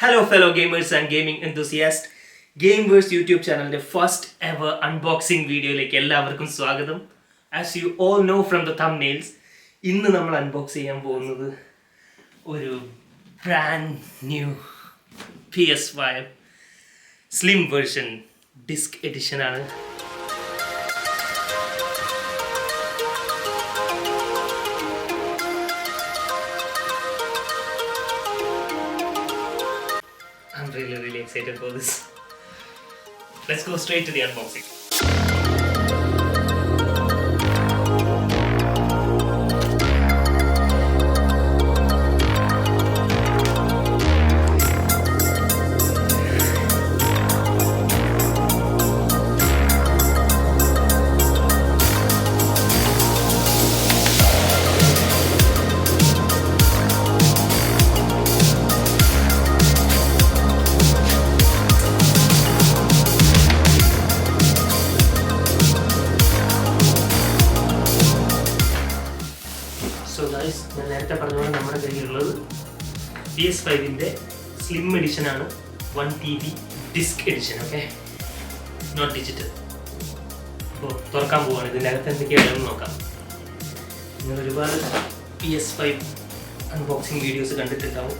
Hello fellow gamers and gaming enthusiasts. Gameverse YouTube channel first ever unboxing video like എല്ലാവർക്കും സ്വാഗതം. As you all know from the thumbnails, ഇന്ന് നമ്മൾ unbox ചെയ്യാൻ പോകുന്നത് ഒരു brand new PS5 slim version disc edition ആണ്. I'm really excited for this. Let's go straight to the unboxing. So guys, ഞാൻ നേരത്തെ പറഞ്ഞതുപോലെ നമ്മുടെ കയ്യിലുള്ളത് PS5-ൻ്റെ സ്ലിം എഡിഷൻ ആണ്. 1 TB disc edition. Okay, not digital. അപ്പോൾ തുറക്കാൻ പോവുകയാണ്. ഇതിൻ്റെ അകത്ത് എന്തൊക്കെയാണെന്ന് നോക്കാം. നിങ്ങൾ ഒരുപാട് PS5 അൺബോക്സിങ് വീഡിയോസ് കണ്ടിട്ടുണ്ടാവും.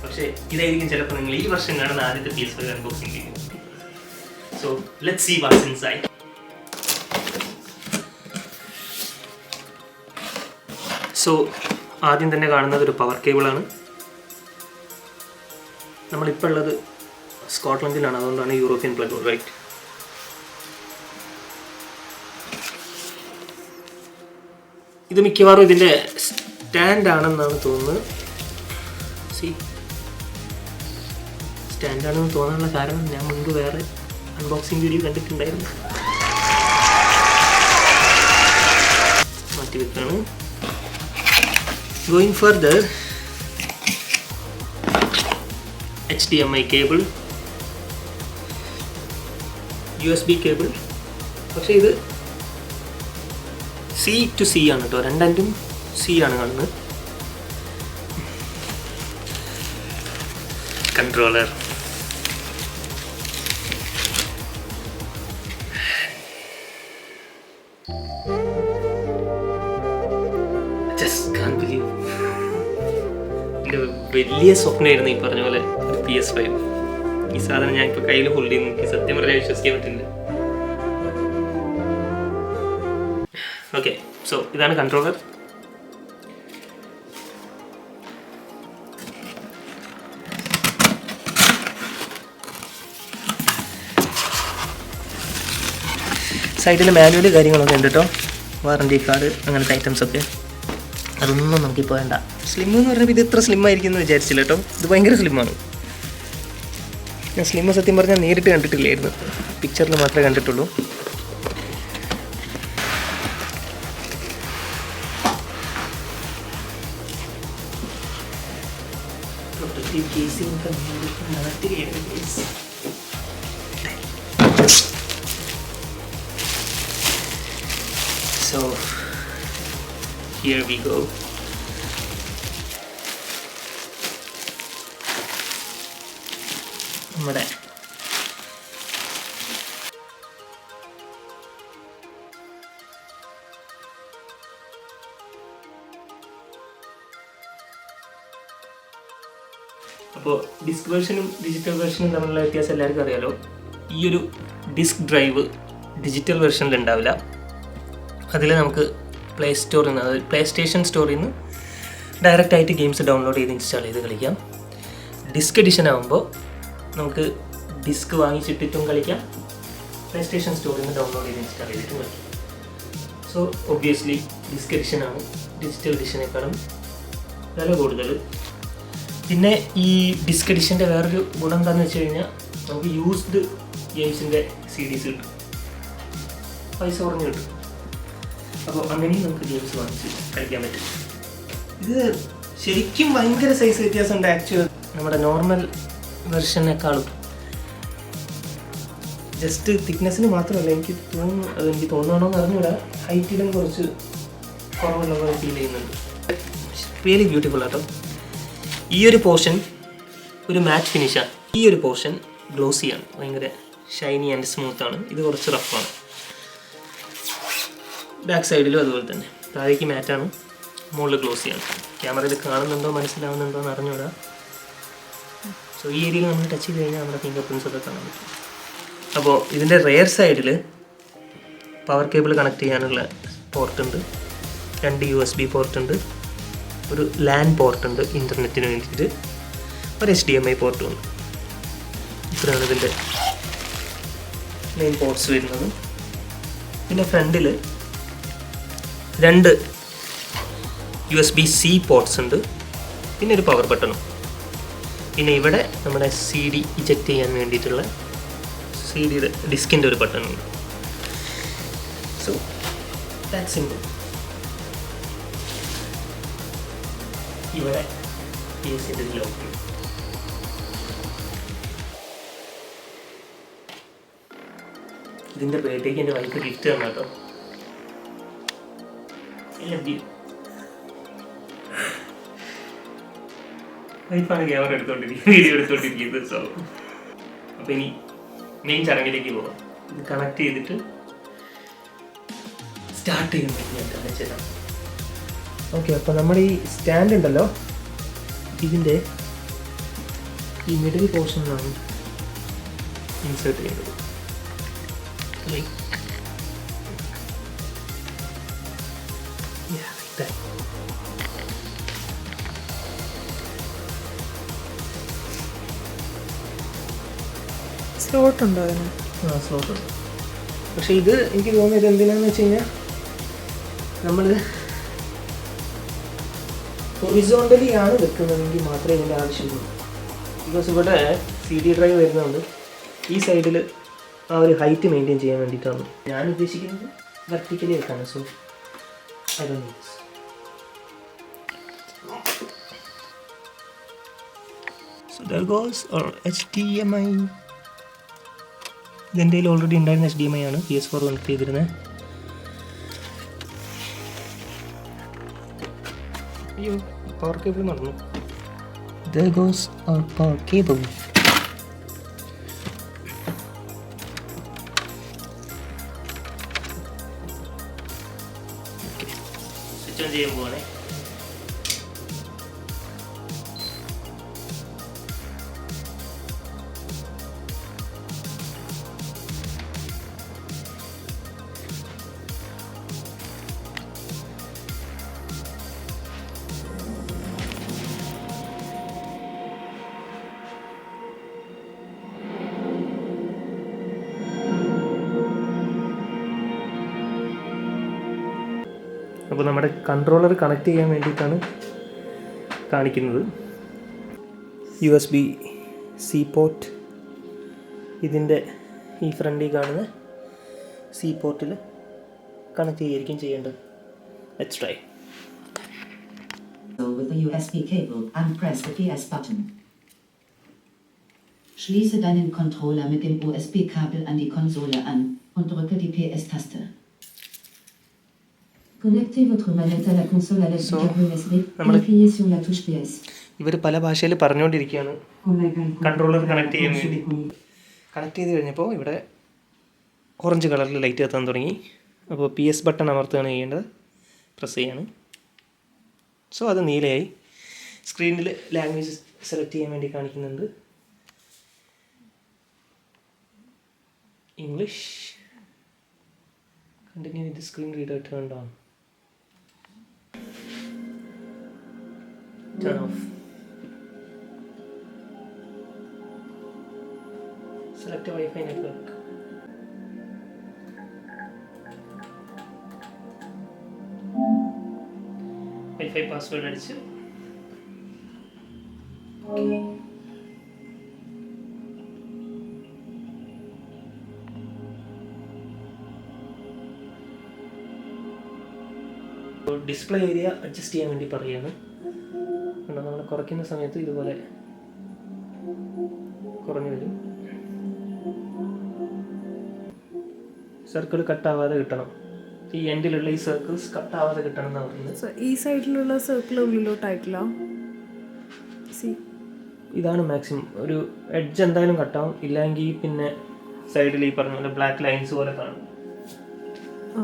പക്ഷേ ഇതായിരിക്കും ചിലപ്പോൾ നിങ്ങൾ ഈ വർഷം കാണുന്ന ആദ്യത്തെ PS5 unboxing video. So let's see what's inside. So ആദ്യം തന്നെ കാണുന്നത് ഒരു പവർ കേബിളാണ്. നമ്മളിപ്പോൾ ഉള്ളത് സ്കോട്ട്ലൻഡിലാണ്, അതുകൊണ്ടാണ് യൂറോപ്യൻ പ്ലഗ്, റൈറ്റ്. ഇത് മിക്കവാറും ഇതിൻ്റെ സ്റ്റാൻഡാണെന്നാണ് തോന്നുന്നത്. സ്റ്റാൻഡാണെന്ന് തോന്നാനുള്ള കാരണം ഞാൻ മുൻപ് വേറെ അൺബോക്സിങ് വീഡിയോ കണ്ടിട്ടുണ്ടായിരുന്നു. മാറ്റി വെക്കാണ്. Going further, HDMI cable, USB cable. പക്ഷേ ഇത് C to C ആണ് കേട്ടോ, രണ്ടും C ആണ് കാണുന്നത്. കൺട്രോളർ, എൻ്റെ വലിയ സ്വപ്നമായിരുന്നു ഈ പറഞ്ഞ പോലെ ഒരു PS5. ഈ സാധനം ഞാൻ ഇപ്പോൾ കയ്യിൽ ഹോൾഡ് ചെയ്യുന്നു. എനിക്ക് സത്യം പറഞ്ഞാൽ വിശ്വസിക്കാൻ പറ്റില്ല. ഓക്കെ, സോ ഇതാണ് കൺട്രോളർ. സൈഡിൽ മാനുവൽ കാര്യങ്ങളൊക്കെ ഉണ്ട് കേട്ടോ, വാറണ്ടി കാർഡ് അങ്ങനത്തെ ഐറ്റംസ് ഒക്കെ. അതൊന്നും നമുക്കിപ്പോൾ വേണ്ട. സ്ലിം എന്ന് പറഞ്ഞപ്പോൾ ഇത് ഇത്ര സ്ലിം ആയിരിക്കും എന്ന് വിചാരിച്ചില്ല കേട്ടോ. ഇത് ഭയങ്കര സ്ലിമ്മാണ്. ഞാൻ സ്ലിം സത്യം പറഞ്ഞാൽ നേരിട്ട് കണ്ടിട്ടില്ലായിരുന്നു, പിക്ചറിൽ മാത്രമേ കണ്ടിട്ടുള്ളൂ. So here we go. നമ്മുടെ അപ്പോൾ ഡിസ്ക് വേർഷനും ഡിജിറ്റൽ വേർഷനും തമ്മിലുള്ള വ്യത്യാസം എല്ലാവർക്കും അറിയാലോ. ഈ ഒരു ഡിസ്ക് ഡ്രൈവ് ഡിജിറ്റൽ വെർഷനിൽ ഉണ്ടാവില്ല. അതിൽ നമുക്ക് പ്ലേ സ്റ്റോറിൽ നിന്ന്, അതായത് പ്ലേ സ്റ്റേഷൻ സ്റ്റോറിൽ നിന്ന് ഡയറക്റ്റായിട്ട് ഗെയിംസ് ഡൗൺലോഡ് ചെയ്ത് ഇൻസ്റ്റാൾ ചെയ്ത് കളിക്കാം. ഡിസ്ക് എഡിഷൻ ആകുമ്പോൾ നമുക്ക് ഡിസ്ക് വാങ്ങിച്ചിട്ടിട്ടും കളിക്കാം, പ്ലേ സ്റ്റേഷൻ സ്റ്റോറിൽ നിന്ന് ഡൗൺലോഡ് ചെയ്ത് ഇൻസ്റ്റാൾ ചെയ്തിട്ടും കളിക്കാം. സോ ഒബ്വിയസ്ലി ഡിസ്ക് എഡിഷനാണ് ഡിജിറ്റൽ എഡിഷനേക്കാളും വില കൂടുതൽ. പിന്നെ ഈ ഡിസ്ക് എഡിഷൻ്റെ വേറൊരു ഗുണം എന്താണെന്ന് വെച്ച് കഴിഞ്ഞാൽ നമുക്ക് യൂസ്ഡ് ഗെയിംസിൻ്റെ CDs കിട്ടും, പൈസ കുറഞ്ഞ് കിട്ടും. അപ്പോൾ അങ്ങനെയും നമുക്ക് ഗെയിംസ് വാങ്ങിച്ച് കളിക്കാൻ പറ്റും. ഇത് ശരിക്കും ഭയങ്കര സൈസ് വ്യത്യാസമുണ്ട് ആക്ച്വൽ നമ്മുടെ നോർമൽ വെർഷനേക്കാളും. ജസ്റ്റ് തിക്നെസ്സിന് മാത്രമല്ല, എനിക്ക് തോന്നുകയാണോ എന്ന് അറിഞ്ഞൂടാ, ഹൈറ്റിലും കുറച്ച് കുറവുള്ള ഫീൽ ചെയ്യുന്നുണ്ട്. റിയലി ബ്യൂട്ടിഫുൾ ആട്ടോ. ഈ ഒരു പോർഷൻ ഒരു മാറ്റ് ഫിനിഷാണ്. ഈ ഒരു പോർഷൻ ഗ്ലോസിയാണ്, ഭയങ്കര ഷൈനി ആൻഡ് സ്മൂത്താണ്. ഇത് കുറച്ച് റഫാണ്. ബാക്ക് സൈഡിലും അതുപോലെ തന്നെ. താഴേക്ക് മാറ്റാണ്, മുകളിൽ ഗ്ലോസിയാണ്. ക്യാമറയിൽ കാണുന്നുണ്ടോ മനസ്സിലാവുന്നുണ്ടോ എന്ന് അറിഞ്ഞൂടാ. സോ ഈ ഏരിയയിൽ നമ്മൾ ടച്ച് ചെയ്ത് കഴിഞ്ഞാൽ നമ്മുടെ ഫിംഗർ പ്രിൻസ് ഒക്കെ കാണാൻ പറ്റും. അപ്പോൾ ഇതിൻ്റെ റെയർ സൈഡിൽ പവർ കേബിൾ കണക്ട് ചെയ്യാനുള്ള പോർട്ടുണ്ട്, 2 USB പോർട്ടുണ്ട്, ഒരു ലാൻ പോർട്ടുണ്ട് ഇൻ്റർനെറ്റിന് വേണ്ടിയിട്ട്, ഒരു HDMI പോർട്ടും ഉണ്ട്. ഇത്രയാണ് ഇതിൻ്റെ മെയിൻ പോർട്ട്സ് വരുന്നത്. പിന്നെ ഫ്രണ്ടിൽ 2 USB-C പോർട്ട്സ് ഉണ്ട്, പിന്നെ ഒരു പവർ ബട്ടണും. പിന്നെ ഇവിടെ നമ്മുടെ CD ഇജക്റ്റ് ചെയ്യാൻ വേണ്ടിയിട്ടുള്ള CD-യുടെ ഡിസ്കിൻ്റെ ഒരു ബട്ടണുണ്ട്. So that's simple. ഇവിടെ PS-ൻ്റെ ലോക്ക്. ഇതിൻ്റെ ബർത്ത്ഡേക്ക് എൻ്റെ വൈഫ് ഗിഫ്റ്റ് തന്നു കേട്ടോ. വൈഫാണ് ക്യാമറ എടുത്തോണ്ടിരിക്കുന്നത്, വീഡിയോ എടുത്തോണ്ടിരിക്കുന്നത്. സോ അപ്പോൾ ഇനി മെയിൻ ചടങ്ങിലേക്ക് പോകാം. ഇത് കണക്ട് ചെയ്തിട്ട് സ്റ്റാർട്ട് ചെയ്യുമ്പോൾ ഞാൻ കാണിച്ചു തരാം. ഓക്കെ, അപ്പോൾ നമ്മുടെ ഈ സ്റ്റാൻഡ് ഉണ്ടല്ലോ, ഇതിൻ്റെ ഈ മിഡിൽ പോർഷനിലാണ് ഇൻസേർട്ട് ചെയ്യേണ്ടത്. ലൈക്ക് സ്ലോട്ട് ഉണ്ടോ അതിന്? സ്ലോട്ട് ഉണ്ട്. പക്ഷേ ഇത് എനിക്ക് തോന്നുന്നത് എന്തിനാന്ന് വെച്ച് കഴിഞ്ഞാൽ നമ്മൾ ഹൊറിസോണ്ടലി ആണ് വെക്കുന്നതെങ്കിൽ മാത്രമേ ഇതിൻ്റെ ആവശ്യമുള്ളൂ. ബിക്കോസ് ഇവിടെ CD ഡ്രൈവ് വരുന്നതുകൊണ്ട് ഈ സൈഡിൽ ആ ഒരു ഹൈറ്റ് മെയിൻറ്റെയിൻ ചെയ്യാൻ വേണ്ടിയിട്ടാണ് ഞാൻ ഉദ്ദേശിക്കുന്നത്. വെർട്ടിക്കലി വെക്കാണ്. So I don't need this. So there goes our HDMI. ഇതിൻ്റെ കയ്യിൽ ഓൾറെഡി ഉണ്ടായിരുന്ന HDMI ആണ്, PS4 കണക്ട് ചെയ്തിരുന്നത്. അയ്യോ, പവർ കേബിൾ മറന്നു. There goes our power cable. Switch on ചെയ്യാൻ പോവാണേ. അപ്പോൾ നമ്മുടെ കൺട്രോളർ കണക്ട് ചെയ്യാൻ വേണ്ടിയിട്ടാണ് കാണിക്കുന്നത്. USB-C പോർട്ട് ഇതിൻ്റെ ഈ ഫ്രണ്ടിൽ കാണുന്ന C പോർട്ടിൽ കണക്ട് ചെയ്യായിരിക്കും ചെയ്യേണ്ടത്. Let's try. With the USB cable and press the PS button. Schließe deinen Controller mit dem USB-Kabel an die Konsole an und drücke die PS-Taste. Connectez votre manette à la console à l'aide du câble USB et appuyez sur la touche PS. ഇവർ പല ഭാഷയിൽ പറഞ്ഞുകൊണ്ടിരിക്കുകയാണ് controller connect ചെയ്യാൻ വേണ്ടി. Connect ചെയ്ത് കഴിഞ്ഞപ്പോൾ ഇവിടെ orange കളറിൽ ലൈറ്റ് കത്താൻ തുടങ്ങി. അപ്പോൾ PS ബട്ടൺ അമർത്തുകയാണ് ചെയ്യേണ്ടത്, പ്രസ് ചെയ്യാണ്. സോ അത് നീലയായി. സ്ക്രീനിൽ ലാംഗ്വേജ് സെലക്ട് ചെയ്യാൻ വേണ്ടി കാണിക്കുന്നുണ്ട്. English. Continue with screen reader turned on. Turn off. Select a Wi-Fi network. Wi-Fi password അടിച്ച് ഡിസ്പ്ലേ ഏരിയ അഡ്ജസ്റ്റ് ചെയ്യാൻ വേണ്ടി പറയുകയാണ്. നമ്മൾ കുറയ്ക്കുന്ന സമയത്ത് ഇതുപോലെ കുറഞ്ഞു വരും. സർക്കിൾ കട്ടാവാതെ കിട്ടണം. ഈ എൻഡിലുള്ള ഈ സർക്കിൾസ് കട്ടാവാതെ കിട്ടണം എന്നാണ് പറയുന്നത്. ഈ സൈഡിലുള്ള സർക്കിൾ ഉള്ളിലോട്ടായിട്ടില്ല. ഇതാണ് മാക്സിമം. ഒരു എഡ്ജ് എന്തായാലും കട്ടാവും, ഇല്ലെങ്കിൽ പിന്നെ സൈഡിൽ ഈ പറഞ്ഞ പോലെ ബ്ലാക്ക് ലൈൻസ് പോലെ കാണും.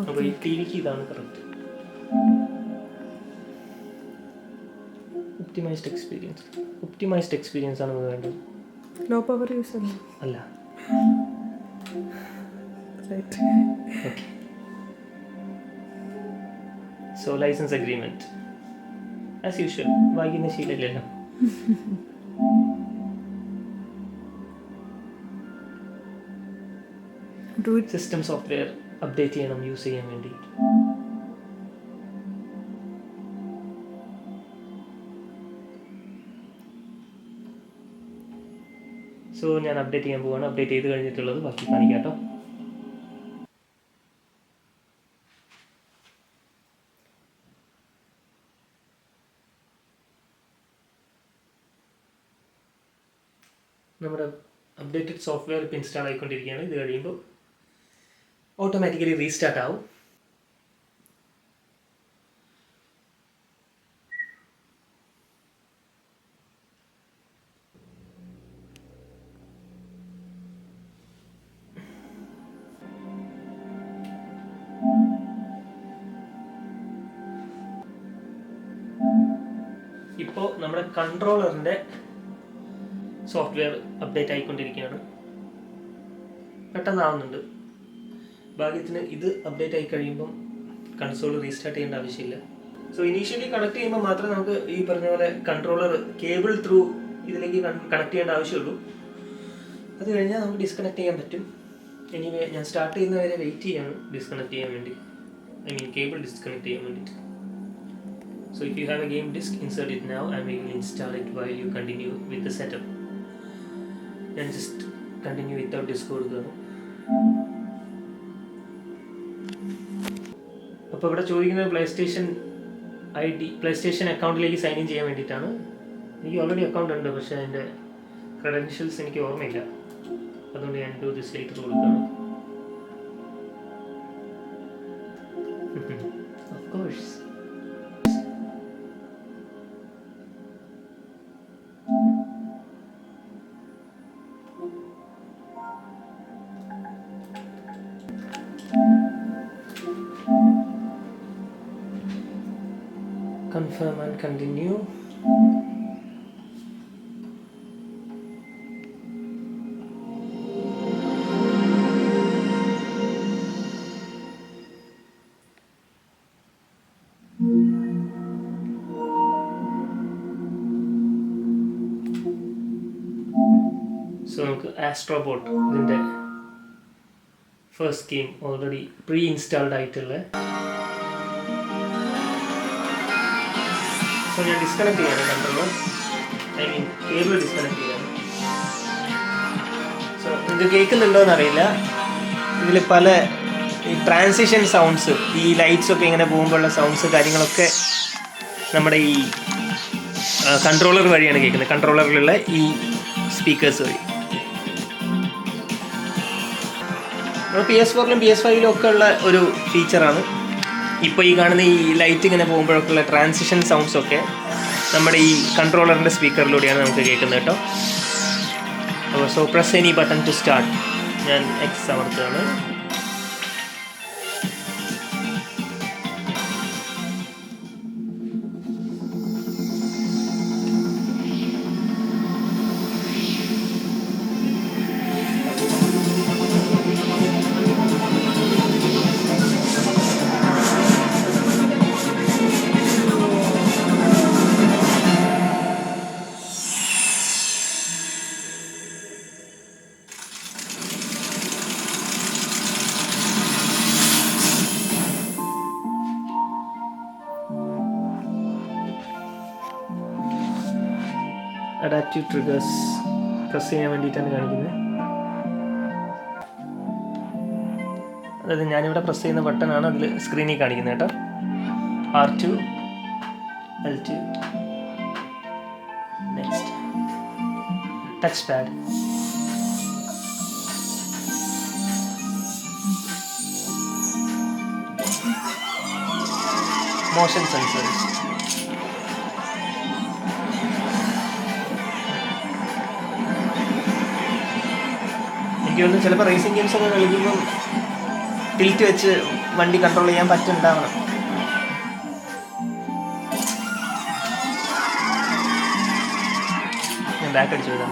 അപ്പോൾ ഈ ടി വിക്ക് ഇതാണ് കറക്റ്റ്. ഒപ്റ്റിമൈസ്ഡ് എക്സ്പീരിയൻസ് ആണ് വേണ്ടത്. ലോ പവർ യൂസ് അല്ല. Okay. So license agreement as usual, വായിക്കുന്ന ശീലമില്ലല്ലോ. സിസ്റ്റം സോഫ്റ്റ്വെയർ അപ്ഡേറ്റ് ചെയ്യണം യൂസ് ചെയ്യാൻ വേണ്ടി. സോ ഞാൻ അപ്ഡേറ്റ് ചെയ്യാൻ പോവാണ്. അപ്ഡേറ്റ് ചെയ്ത് കഴിഞ്ഞിട്ടുള്ളത് ബാക്കി കാണിക്കാം കേട്ടോ. നമ്മുടെ അപ്ഡേറ്റഡ് സോഫ്റ്റ്വെയർ ഇപ്പോൾ ഇൻസ്റ്റാൾ ആയിക്കൊണ്ടിരിക്കുകയാണ്. ഇത് കഴിയുമ്പോൾ ഓട്ടോമാറ്റിക്കലി റീസ്റ്റാർട്ട് ആവും. ഇപ്പോൾ നമ്മുടെ കൺട്രോളറിൻ്റെ സോഫ്റ്റ്വെയർ അപ്ഡേറ്റ് ആയിക്കൊണ്ടിരിക്കുകയാണ്. പെട്ടെന്നാവുന്നുണ്ട്. ഭാഗ്യത്തിന് ഇത് അപ്ഡേറ്റ് ആയി കഴിയുമ്പം കൺസോൾ റീസ്റ്റാർട്ട് ചെയ്യേണ്ട ആവശ്യമില്ല. സോ ഇനീഷ്യലി കണക്ട് ചെയ്യുമ്പോൾ മാത്രമേ നമുക്ക് ഈ പറഞ്ഞ പോലെ കൺട്രോളർ കേബിൾ ത്രൂ ഇതിലേക്ക് കണക്ട് ചെയ്യേണ്ട ആവശ്യമുള്ളൂ. അത് കഴിഞ്ഞാൽ നമുക്ക് ഡിസ്കണക്ട് ചെയ്യാൻ പറ്റും. എനിവേ ഞാൻ സ്റ്റാർട്ട് ചെയ്യുന്നവരെ വെയിറ്റ് ചെയ്യാണ് ഡിസ്കണക്ട് ചെയ്യാൻ വേണ്ടി, കേബിൾ ഡിസ്കണക്ട് ചെയ്യാൻ വേണ്ടിയിട്ട്. So if you have a game disk, insert it now and we will install it while you continue with the setup. And just continue without disk കൊടുക്കുകയാണ്. അപ്പോൾ ഇവിടെ ചോദിക്കുന്നത് പ്ലേസ്റ്റേഷൻ അക്കൗണ്ടിലേക്ക് സൈൻ ഇൻ ചെയ്യാൻ വേണ്ടിയിട്ടാണ്. എനിക്ക് ഓൾറെഡി അക്കൗണ്ട് ഉണ്ട്, പക്ഷേ അതിൻ്റെ ക്രെഡൻഷ്യൽസ് എനിക്ക് ഓർമ്മയില്ല. അതുകൊണ്ട് ഞാൻ ഡു ദിസ് ലേറ്റർ കൊടുക്കുകയാണ്. Of course. Confirm and continue. So നമുക്ക് ആസ്ട്രോബോട്ട് ഇതിൻ്റെ first game already pre installed ആയിട്ടുള്ള. സോ ഞാൻ ഡിസ്കണക്ട് ചെയ്യാണ് കൺട്രോളർ, കേബിൾ ഡിസ്കണക്ട് ചെയ്യാണ്. സോ ഇത് കേൾക്കുന്നുണ്ടോ എന്നറിയില്ല. ഇതിൽ പല ഈ ട്രാൻസിഷൻ സൗണ്ട്സ്, ഈ ലൈറ്റ്സ് ഒക്കെ ഇങ്ങനെ പോകുമ്പോഴുള്ള സൗണ്ട്സ് കാര്യങ്ങളൊക്കെ നമ്മുടെ ഈ കൺട്രോളർ വഴിയാണ് കേൾക്കുന്നത്. കൺട്രോളറിലുള്ള ഈ സ്പീക്കേഴ്സ് വഴി. PS4ലും PS5ലും ഒക്കെ ഉള്ള ഒരു ഫീച്ചറാണ്. ഇപ്പോൾ ഈ കാണുന്ന ഈ ലൈറ്റ് ഇങ്ങനെ പോകുമ്പോഴൊക്കെയുള്ള ട്രാൻസിഷൻ സൗണ്ട്സ് ഒക്കെ നമ്മുടെ ഈ കൺട്രോളറിൻ്റെ സ്പീക്കറിലൂടെയാണ് നമുക്ക് കേൾക്കുന്നത് കേട്ടോ. അപ്പോൾ so press any button to start. ഞാൻ എക്സ് അമർത്തുകയാണ്. അഡാപ്റ്റീവ് ട്രിഗേഴ്സ് പ്രസ് ചെയ്യാൻ വേണ്ടിയിട്ടാണ് കാണിക്കുന്നത്. അതായത് ഞാനിവിടെ പ്രസ് ചെയ്യുന്ന ബട്ടണാണ് അതിൽ സ്ക്രീനിൽ കാണിക്കുന്നത് കേട്ടോ. R2, L2, next touch pad, motion sensors, എനിക്ക് തോന്നുന്നു ചിലപ്പോൾ റേസിംഗ് ഗെയിംസ് ഒക്കെ കളിക്കുമ്പം ടിൽറ്റ് വെച്ച് വണ്ടി കൺട്രോൾ ചെയ്യാൻ പറ്റുന്നുണ്ടാവണം. ഞാൻ ബാക്ക് അടിച്ചു വിടാം.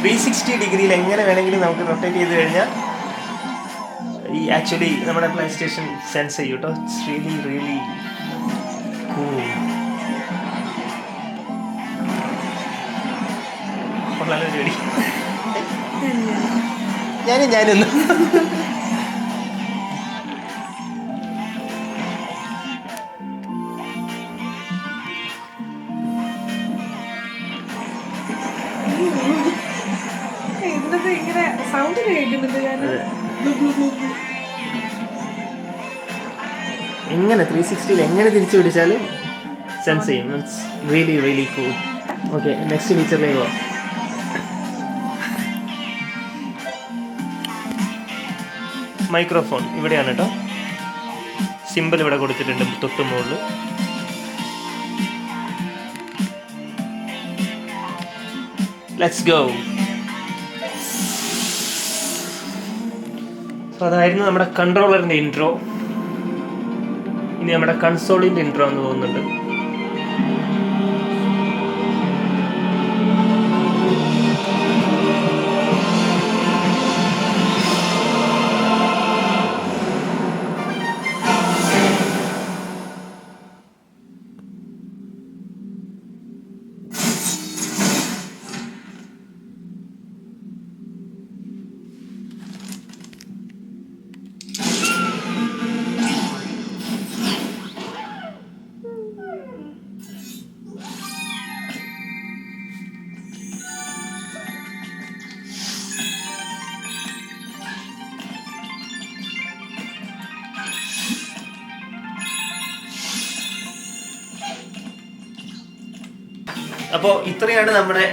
360 ഡിഗ്രിയിൽ എങ്ങനെ വേണമെങ്കിലും നമുക്ക് റൊട്ടേറ്റ് ചെയ്ത് കഴിഞ്ഞാൽ ഈ ആക്ച്വലി നമ്മുടെ പ്ലേ സ്റ്റേഷൻ സെൻസ് ചെയ്യും കേട്ടോ. It's really really cool. കൊള്ളാലോ പരിപാടി. ഞാനൊന്ന് ഇങ്ങനെ സൗണ്ട് കേൾക്കുന്നുണ്ട്. എങ്ങനെ 360 എങ്ങനെ തിരിച്ചു പിടിച്ചാലും സെൻസ് ചെയ്യും. It's really really cool. Okay, next ഫീച്ചറിലേക്ക് പോവാം. മൈക്രോഫോൺ ഇവിടെയാണ് കേട്ടോ. സിമ്പിൾ ഇവിടെ കൊടുത്തിട്ടുണ്ട് തൊട്ട് മുകളിൽ. Let's go. അപ്പോൾ അതായിരുന്നു നമ്മുടെ കൺട്രോളറിൻ്റെ ഇൻട്രോ. ഇനി നമ്മുടെ കൺസോളിൻ്റെ ഇൻട്രോ എന്ന് തോന്നുന്നുണ്ട്. അപ്പോൾ ഇത്രയാണ് നമ്മുടെ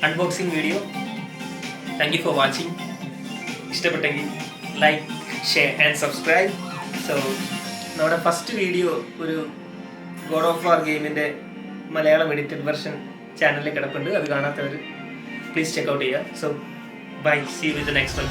unboxing video. Thank you for watching. ഇഷ്ടപ്പെട്ടെങ്കിൽ like, share and subscribe. So നമ്മുടെ ഫസ്റ്റ് വീഡിയോ ഒരു ഗോഡ് ഓഫ് വാർ ഗെയിമിൻ്റെ മലയാളം എഡിറ്റഡ് വെർഷൻ ചാനലിൽ കിടപ്പുണ്ട്. അത് കാണാത്തവർ പ്ലീസ് ചെക്കൗട്ട് ചെയ്യുക. So bye, see you with the next one.